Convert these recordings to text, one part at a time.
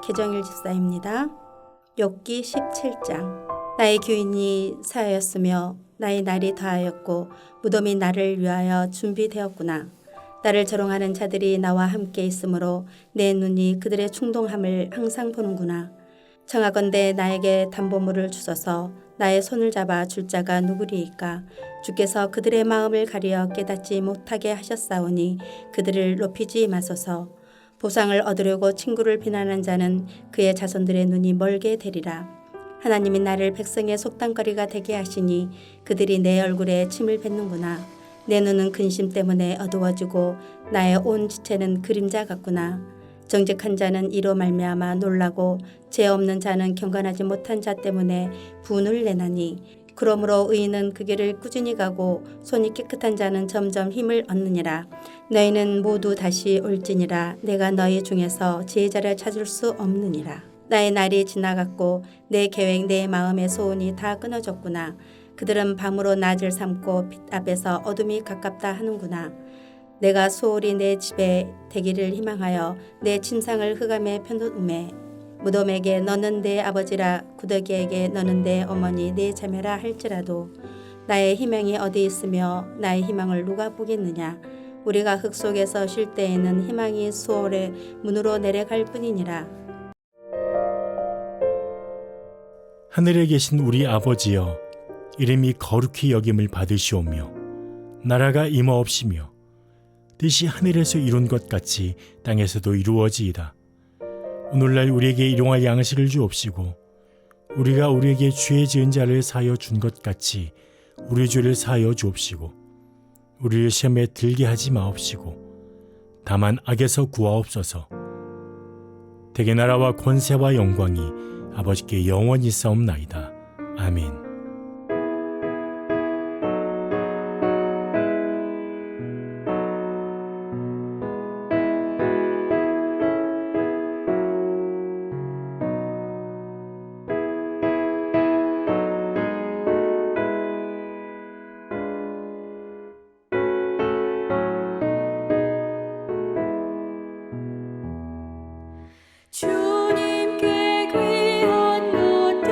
개정일 집사입니다. 욥기 17장. 나의 규인이 사하였으며 나의 날이 다하였고 무덤이 나를 위하여 준비되었구나. 나를 조롱하는 자들이 나와 함께 있으므로 내 눈이 그들의 충동함을 항상 보는구나. 청하건대 나에게 담보물을 주소서. 나의 손을 잡아 줄 자가 누구리이까. 주께서 그들의 마음을 가리어 깨닫지 못하게 하셨사오니 그들을 높이지 마소서. 보상을 얻으려고 친구를 비난한 자는 그의 자손들의 눈이 멀게 되리라. 하나님이 나를 백성의 속담거리가 되게 하시니 그들이 내 얼굴에 침을 뱉는구나. 내 눈은 근심 때문에 어두워지고 나의 온 지체는 그림자 같구나. 정직한 자는 이로 말미암아 놀라고 죄 없는 자는 경건하지 못한 자 때문에 분을 내나니 그러므로 의인은 그 길을 꾸준히 가고 손이 깨끗한 자는 점점 힘을 얻느니라. 너희는 모두 다시 올지니라. 내가 너희 중에서 지혜자를 찾을 수 없느니라. 나의 날이 지나갔고 내 계획 내 마음의 소원이 다 끊어졌구나. 그들은 밤으로 낮을 삼고 빛 앞에서 어둠이 가깝다 하는구나. 내가 소홀히 내 집에 대기를 희망하여 내 침상을 흑암에 펴놓음에 무덤에게 너는 내 아버지라 구더기에게 너는 내 어머니 내 자매라 할지라도 나의 희망이 어디 있으며 나의 희망을 누가 보겠느냐. 우리가 흙 속에서 쉴 때에는 희망이 수월의 문으로 내려갈 뿐이니라. 하늘에 계신 우리 아버지여, 이름이 거룩히 여김을 받으시오며 나라가 임하옵시며 뜻이 하늘에서 이룬 것 같이 땅에서도 이루어지이다. 오늘날 우리에게 일용할 양식을 주옵시고 우리가 우리에게 죄 지은 자를 사하여 준 것 같이 우리 죄를 사하여 주옵시고 우리를 시험에 들게 하지 마옵시고 다만 악에서 구하옵소서. 대개 나라와 권세와 영광이 아버지께 영원히 싸움나이다. 아멘. 주님께 귀한 것들여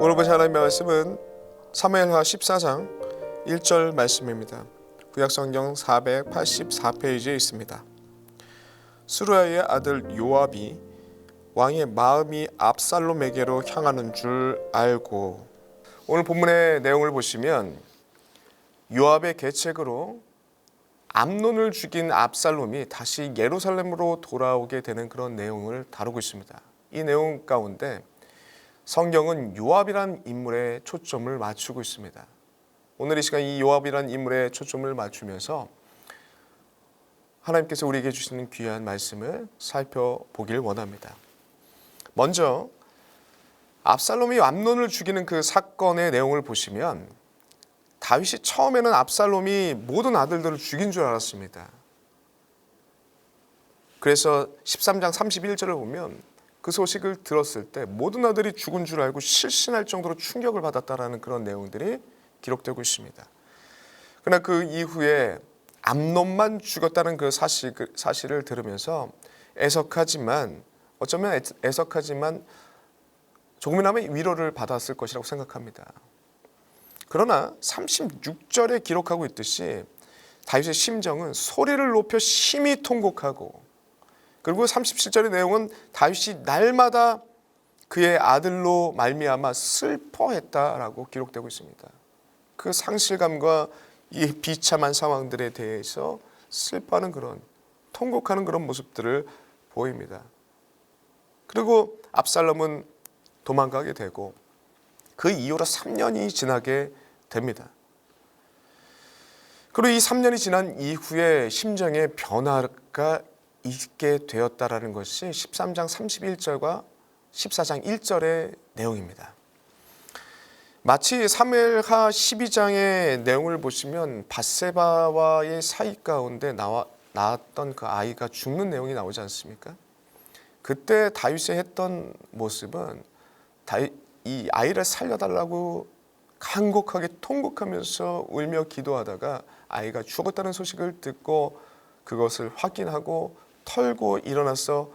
오늘 보실 하나님의 말씀은 사무엘하 14장 1절 말씀입니다. 구약성경 484페이지에 있습니다. 스루야의 아들 요압이 왕의 마음이 압살롬에게로 향하는 줄 알고. 오늘 본문의 내용을 보시면 요압의 계책으로 암논을 죽인 압살롬이 다시 예루살렘으로 돌아오게 되는 그런 내용을 다루고 있습니다. 이 내용 가운데 성경은 요압이라는 인물에 초점을 맞추고 있습니다. 오늘 이 시간 이 요압이라는 인물에 초점을 맞추면서 하나님께서 우리에게 주시는 귀한 말씀을 살펴보길 원합니다. 먼저 압살롬이 암논을 죽이는 그 사건의 내용을 보시면 다윗이 처음에는 압살롬이 모든 아들들을 죽인 줄 알았습니다. 그래서 13장 31절을 보면 그 소식을 들었을 때 모든 아들이 죽은 줄 알고 실신할 정도로 충격을 받았다라는 그런 내용들이 기록되고 있습니다. 그러나 그 이후에 암논만 죽었다는 그 사실을 들으면서 애석하지만 어쩌면 애석하지만 조금이나마 위로를 받았을 것이라고 생각합니다. 그러나 36절에 기록하고 있듯이 다윗의 심정은 소리를 높여 심히 통곡하고, 그리고 37절의 내용은 다윗이 날마다 그의 아들로 말미암아 슬퍼했다라고 기록되고 있습니다. 그 상실감과 이 비참한 상황들에 대해서 슬퍼하는 그런, 통곡하는 그런 모습들을 보입니다. 그리고 압살롬은 도망가게 되고 그 이후로 3년이 지나게 됩니다. 그리고 이 3년이 지난 이후에 심정의 변화가 있게 되었다라는 것이 13장 31절과 14장 1절의 내용입니다. 마치 사무엘하 12장의 내용을 보시면 밧세바와의 사이 가운데 나왔던 그 아이가 죽는 내용이 나오지 않습니까? 그때 다윗이 했던 모습은 이 아이를 살려달라고 간곡하게 통곡하면서 울며 기도하다가 아이가 죽었다는 소식을 듣고 그것을 확인하고 털고 일어나서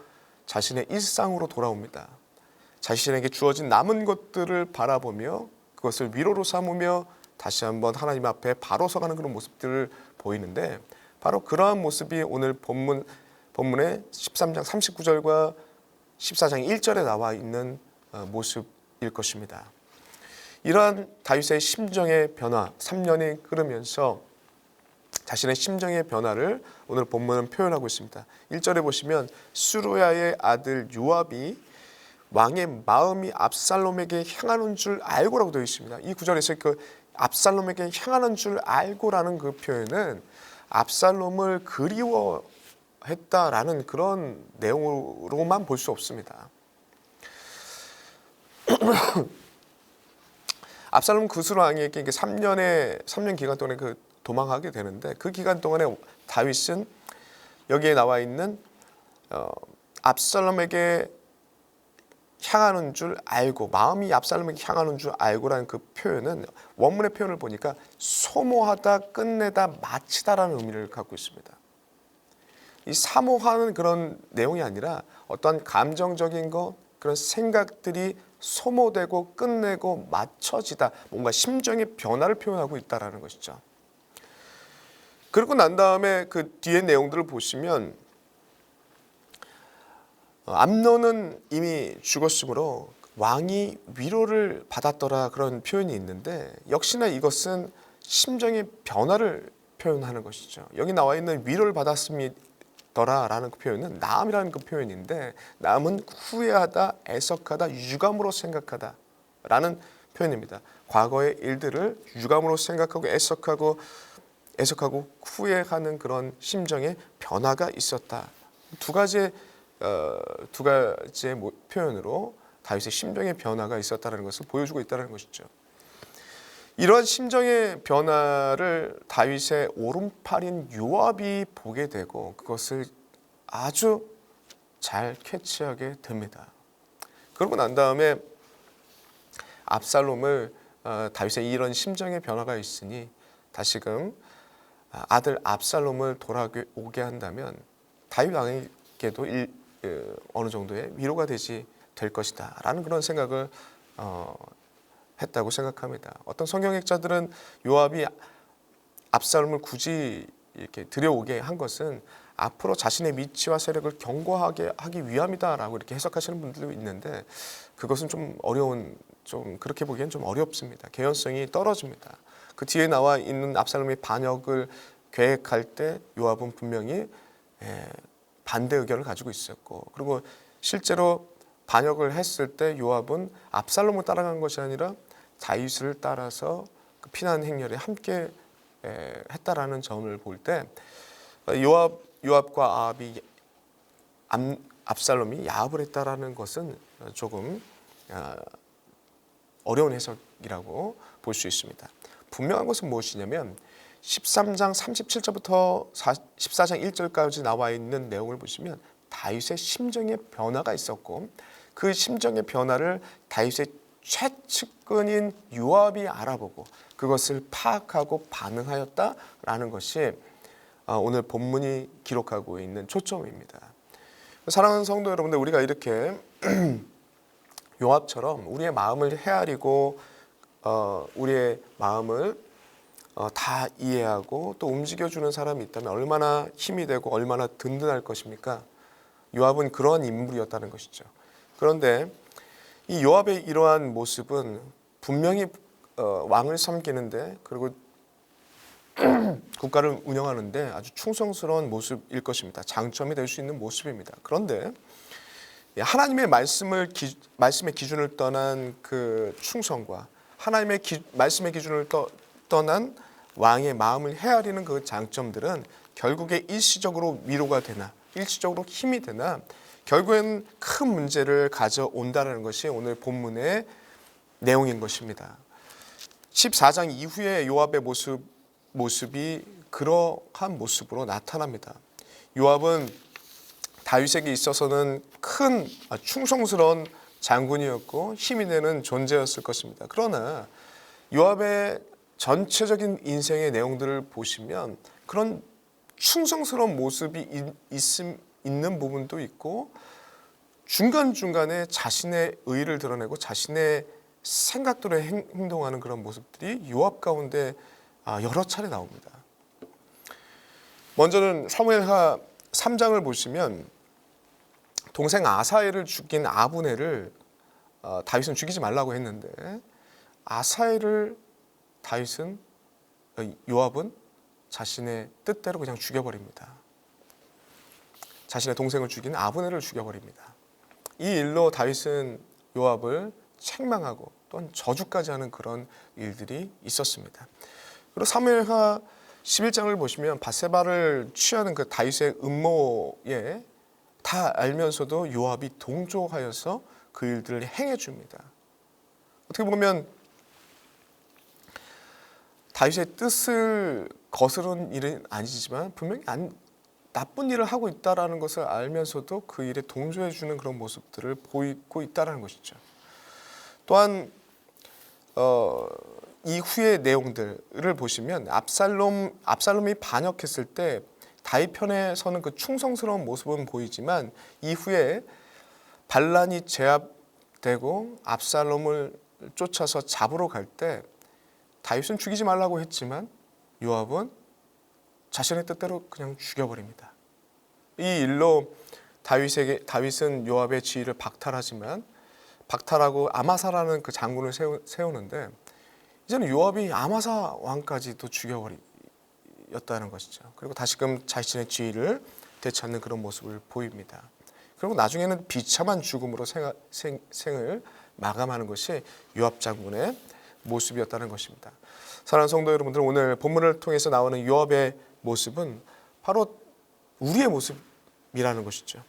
자신의 일상으로 돌아옵니다. 자신에게 주어진 남은 것들을 바라보며 그것을 위로로 삼으며 다시 한번 하나님 앞에 바로 서가는 그런 모습들을 보이는데, 바로 그러한 모습이 오늘 본문의 13장 39절과 14장 1절에 나와 있는 모습일 것입니다. 이러한 다윗의 심정의 변화, 3년이 흐르면서 자신의 심정의 변화를 오늘 본문은 표현하고 있습니다. 1절에 보시면 스루야의 아들 요압이 왕의 마음이 압살롬에게 향하는 줄 알고라고 되어 있습니다. 이 구절에서 그 압살롬에게 향하는 줄 알고라는 그 표현은 압살롬을 그리워했다라는 그런 내용으로만 볼 수 없습니다. 압살롬 그스루 왕에게 3년 기간 동안에 도망하게 되는데, 그 기간 동안에 다윗은 여기에 나와 있는 압살롬에게 향하는 줄 알고, 마음이 압살롬에게 향하는 줄 알고라는 그 표현은 원문의 표현을 보니까 소모하다, 끝내다, 마치다라는 의미를 갖고 있습니다. 이 사모하는 그런 내용이 아니라 어떤 감정적인 것, 그런 생각들이 소모되고 끝내고 맞춰지다, 뭔가 심정의 변화를 표현하고 있다는 것이죠. 그리고 난 다음에 그 뒤에 내용들을 보시면 암논은 이미 죽었으므로 왕이 위로를 받았더라, 그런 표현이 있는데, 역시나 이것은 심정의 변화를 표현하는 것이죠. 여기 나와 있는 위로를 받았음이더라라는 그 표현은 나음이라는 그 표현인데, 나음은 후회하다, 애석하다, 유감으로 생각하다 라는 표현입니다. 과거의 일들을 유감으로 생각하고 애석하고 후회하는 그런 심정의 변화가 있었다. 두 가지의 표현으로 다윗의 심정의 변화가 있었다는 것을 보여주고 있다는 것이죠. 이러한 심정의 변화를 다윗의 오른팔인 요압이 보게 되고 그것을 아주 잘 캐치하게 됩니다. 그러고 난 다음에 압살롬을 다윗의 이런 심정의 변화가 있으니 다시금 아들 압살롬을 돌아오게 한다면 다윗 왕에게도 어느 정도의 위로가 될 것이다 라는 그런 생각을 했다고 생각합니다. 어떤 성경학자들은 요압이 압살롬을 굳이 이렇게 들여오게 한 것은 앞으로 자신의 위치와 세력을 견고하게 하기 위함이다라고 이렇게 해석하시는 분들도 있는데 그것은 좀 그렇게 보기엔 좀 어렵습니다. 개연성이 떨어집니다. 그 뒤에 나와 있는 압살롬의 반역을 계획할 때 요압은 분명히 반대 의견을 가지고 있었고, 그리고 실제로 반역을 했을 때 요압은 압살롬을 따라간 것이 아니라 다윗을 따라서 그 피난 행렬에 함께 했다라는 점을 볼 때 요압과 압살롬이 야합을 했다라는 것은 조금 어려운 해석이라고 볼 수 있습니다. 분명한 것은 무엇이냐면 13장 37절부터 14장 1절까지 나와 있는 내용을 보시면 다윗의 심정의 변화가 있었고, 그 심정의 변화를 다윗의 최측근인 요압이 알아보고 그것을 파악하고 반응하였다라는 것이 오늘 본문이 기록하고 있는 초점입니다. 사랑하는 성도 여러분들, 우리가 이렇게 요압처럼 우리의 마음을 헤아리고 우리의 마음을 다 이해하고 또 움직여주는 사람이 있다면 얼마나 힘이 되고 얼마나 든든할 것입니까? 요압은 그러한 인물이었다는 것이죠. 그런데 이 요압의 이러한 모습은 분명히 왕을 섬기는데 그리고 국가를 운영하는데 아주 충성스러운 모습일 것입니다. 장점이 될 수 있는 모습입니다. 그런데 하나님의 말씀의 기준을 떠난 그 충성과 하나님의 말씀의 기준을 떠난 왕의 마음을 헤아리는 그 장점들은 결국에 일시적으로 위로가 되나 일시적으로 힘이 되나 결국엔 큰 문제를 가져온다는 것이 오늘 본문의 내용인 것입니다. 14장 이후에 요압의 모습이 그러한 모습으로 나타납니다. 요압은 다윗에게 있어서는 큰 충성스러운 장군이었고 힘이 되는 존재였을 것입니다. 그러나 요압의 전체적인 인생의 내용들을 보시면 그런 충성스러운 모습이 있는 부분도 있고 중간중간에 자신의 의의를 드러내고 자신의 생각대로 행동하는 그런 모습들이 요압 가운데 여러 차례 나옵니다. 먼저는 사무엘하 3장을 보시면 동생 아사엘을 죽인 아브넬을 다윗은 죽이지 말라고 했는데 아사엘을 요압은 자신의 뜻대로 그냥 죽여버립니다. 자신의 동생을 죽인 아브넬을 죽여버립니다. 이 일로 다윗은 요압을 책망하고 또한 저주까지 하는 그런 일들이 있었습니다. 그리고 사무엘하 11장을 보시면 바세바를 취하는 그 다윗의 음모에 다 알면서도 요압이 동조하여서 그 일들을 행해줍니다. 어떻게 보면 다윗의 뜻을 거스른 일은 아니지만 분명히 나쁜 일을 하고 있다는 것을 알면서도 그 일에 동조해주는 그런 모습들을 보이고 있다는 것이죠. 또한 이후의 내용들을 보시면 압살롬이 반역했을 때 다윗 편에 서는 그 충성스러운 모습은 보이지만 이후에 반란이 제압되고 압살롬을 쫓아서 잡으러 갈 때 다윗은 죽이지 말라고 했지만 요압은 자신의 뜻대로 그냥 죽여버립니다. 이 일로 다윗은 요압의 지위를 박탈하고 아마사라는 그 장군을 세우는데 이제는 요압이 아마사 왕까지도 죽여버렸다는 것이죠. 그리고 다시금 자신의 지위를 되찾는 그런 모습을 보입니다. 그리고 나중에는 비참한 죽음으로 생을 마감하는 것이 요압 장군의 모습이었다는 것입니다. 사랑하는 성도 여러분들, 오늘 본문을 통해서 나오는 요압의 모습은 바로 우리의 모습이라는 것이죠.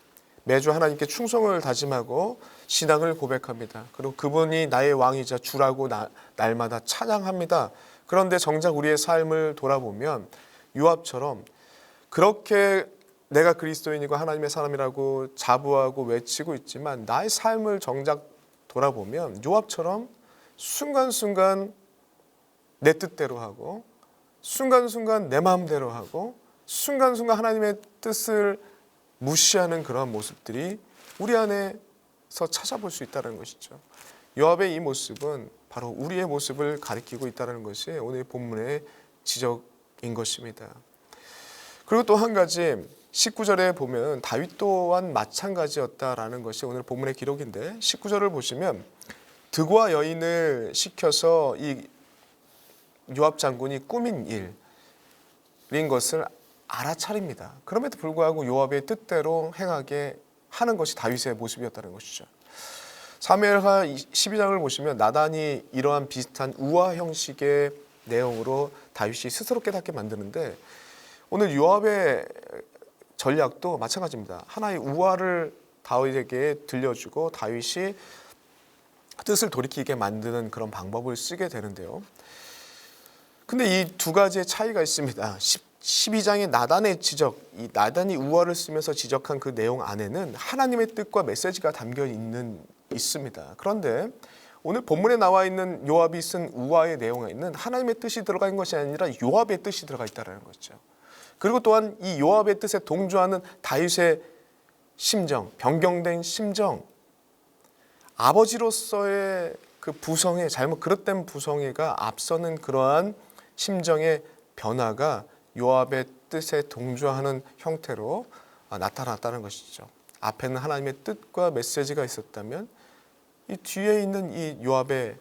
매주 하나님께 충성을 다짐하고 신앙을 고백합니다. 그리고 그분이 나의 왕이자 주라고 날마다 찬양합니다. 그런데 정작 우리의 삶을 돌아보면 요압처럼 그렇게 내가 그리스도인이고 하나님의 사람이라고 자부하고 외치고 있지만 나의 삶을 정작 돌아보면 요압처럼 순간순간 내 뜻대로 하고 순간순간 내 마음대로 하고 순간순간 하나님의 뜻을 무시하는 그러한 모습들이 우리 안에서 찾아볼 수 있다는 것이죠. 요압의 이 모습은 바로 우리의 모습을 가리키고 있다는 것이 오늘 본문의 지적인 것입니다. 그리고 또 한 가지 19절에 보면 다윗 또한 마찬가지였다라는 것이 오늘 본문의 기록인데 19절을 보시면 득과 여인을 시켜서 이 요압 장군이 꾸민 일인 것을 알아차립니다. 그럼에도 불구하고 요압의 뜻대로 행하게 하는 것이 다윗의 모습이었다는 것이죠. 사무엘하 12장을 보시면 나단이 이러한 비슷한 우화 형식의 내용으로 다윗이 스스로 깨닫게 만드는데 오늘 요압의 전략도 마찬가지입니다. 하나의 우화를 다윗에게 들려주고 다윗이 뜻을 돌이키게 만드는 그런 방법을 쓰게 되는데요. 근데 이 두 가지의 차이가 있습니다. 12장의 나단의 지적, 이 나단이 우화를 쓰면서 지적한 그 내용 안에는 하나님의 뜻과 메시지가 담겨 있습니다. 그런데 오늘 본문에 나와 있는 요압이 쓴 우화의 내용에는 하나님의 뜻이 들어가 있는 것이 아니라 요압의 뜻이 들어가 있다는 거죠. 그리고 또한 이 요압의 뜻에 동조하는 다윗의 심정, 변경된 심정, 아버지로서의 그 부성애, 잘못 그릇된 부성애가 앞서는 그러한 심정의 변화가 요압의 뜻에 동조하는 형태로 나타났다는 것이죠. 앞에는 하나님의 뜻과 메시지가 있었다면 이 뒤에 있는 이 요압의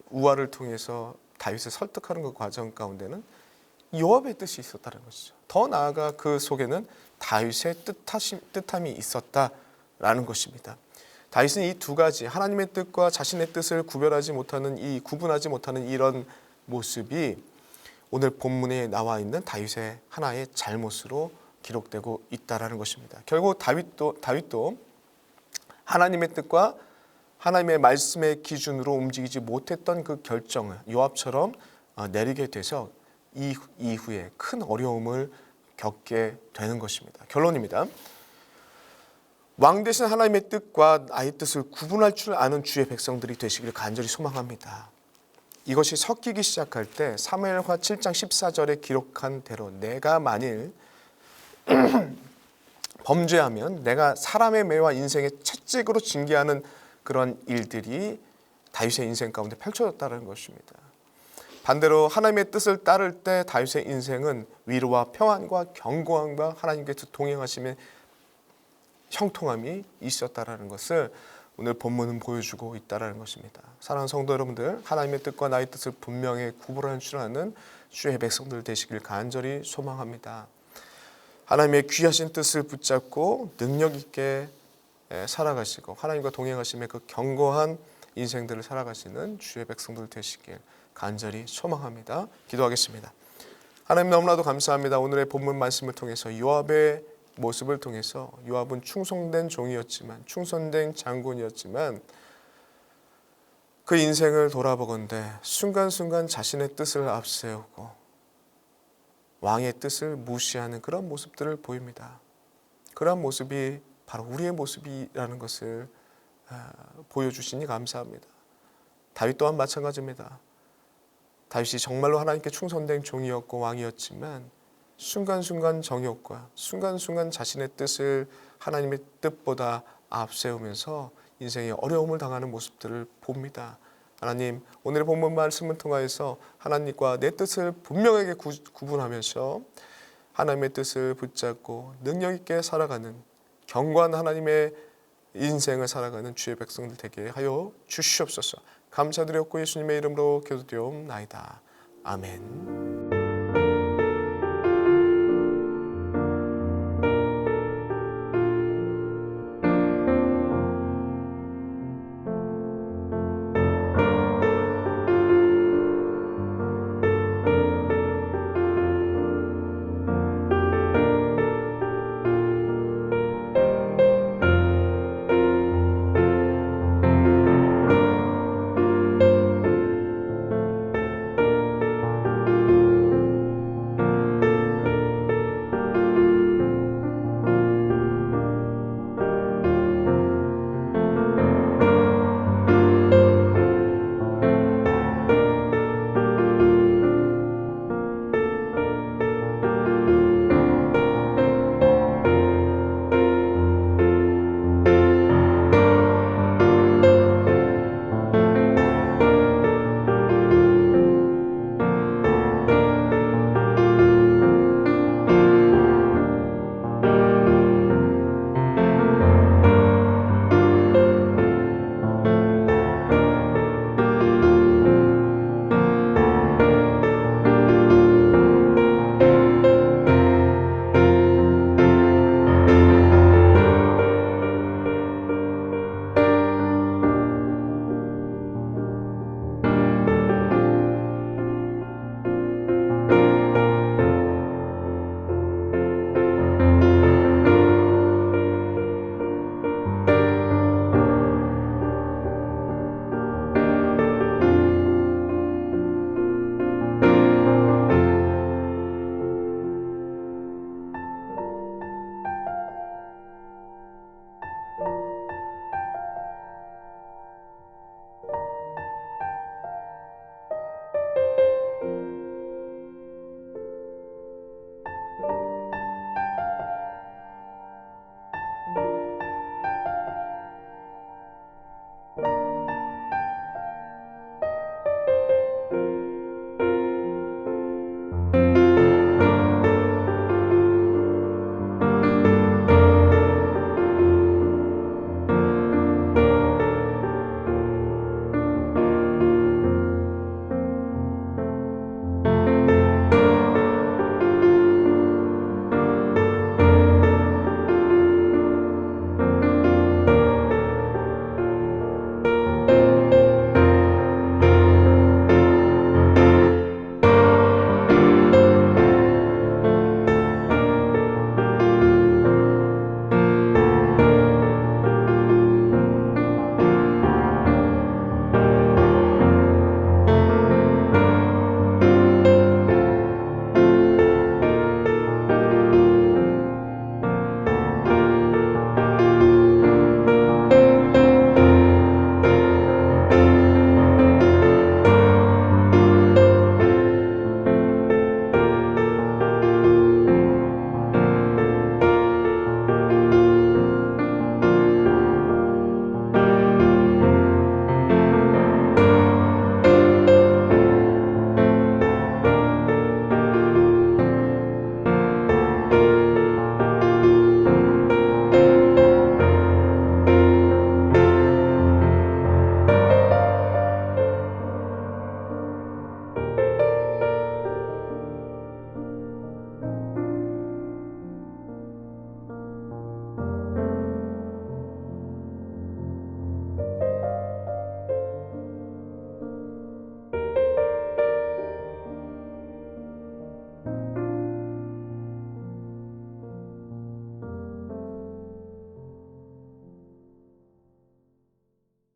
우화를 통해서 다윗을 설득하는 그 과정 가운데는 요압의 뜻이 있었다는 것이죠. 더 나아가 그 속에는 다윗의 뜻함이 있었다라는 것입니다. 다윗은 이 두 가지 하나님의 뜻과 자신의 뜻을 구분하지 못하는 이런 모습이 오늘 본문에 나와 있는 다윗의 하나의 잘못으로 기록되고 있다라는 것입니다. 결국 다윗도 하나님의 뜻과 하나님의 말씀의 기준으로 움직이지 못했던 그 결정을 요압처럼 내리게 돼서 이후에 큰 어려움을 겪게 되는 것입니다. 결론입니다. 왕 대신 하나님의 뜻과 나의 뜻을 구분할 줄 아는 주의 백성들이 되시기를 간절히 소망합니다. 이것이 섞이기 시작할 때 사무엘하 7장 14절에 기록한 대로 내가 만일 범죄하면 내가 사람의 매와 인생의 채찍으로 징계하는 그런 일들이 다윗의 인생 가운데 펼쳐졌다는 것입니다. 반대로 하나님의 뜻을 따를 때 다윗의 인생은 위로와 평안과 견고함과 하나님께서 동행하심의 형통함이 있었다라는 것을 오늘 본문은 보여주고 있다라는 것입니다. 사랑하는 성도 여러분들, 하나님의 뜻과 나의 뜻을 분명히 구분할 줄 아는 주의 백성들 되시길 간절히 소망합니다. 하나님의 귀하신 뜻을 붙잡고 능력 있게 살아가시고 하나님과 동행하심의 그 견고한 인생들을 살아가시는 주의 백성들 되시길 간절히 소망합니다. 기도하겠습니다. 하나님 너무나도 감사합니다. 오늘의 본문 말씀을 통해서 요압의 모습을 통해서 요압은 충성된 종이었지만 충성된 장군이었지만 그 인생을 돌아보건대 순간순간 자신의 뜻을 앞세우고 왕의 뜻을 무시하는 그런 모습들을 보입니다. 그런 모습이 바로 우리의 모습이라는 것을 보여주시니 감사합니다. 다윗 또한 마찬가지입니다. 다윗이 정말로 하나님께 충성된 종이었고 왕이었지만 순간순간 정욕과 순간순간 자신의 뜻을 하나님의 뜻보다 앞세우면서 인생의 어려움을 당하는 모습들을 봅니다. 하나님, 오늘의 본문 말씀을 통하여서 하나님과 내 뜻을 분명하게 구분하면서 하나님의 뜻을 붙잡고 능력 있게 살아가는 견고한 하나님의 인생을 살아가는 주의 백성들 되게 하여 주시옵소서. 감사드렸고 예수님의 이름으로 기도드리옵나이다. 아멘.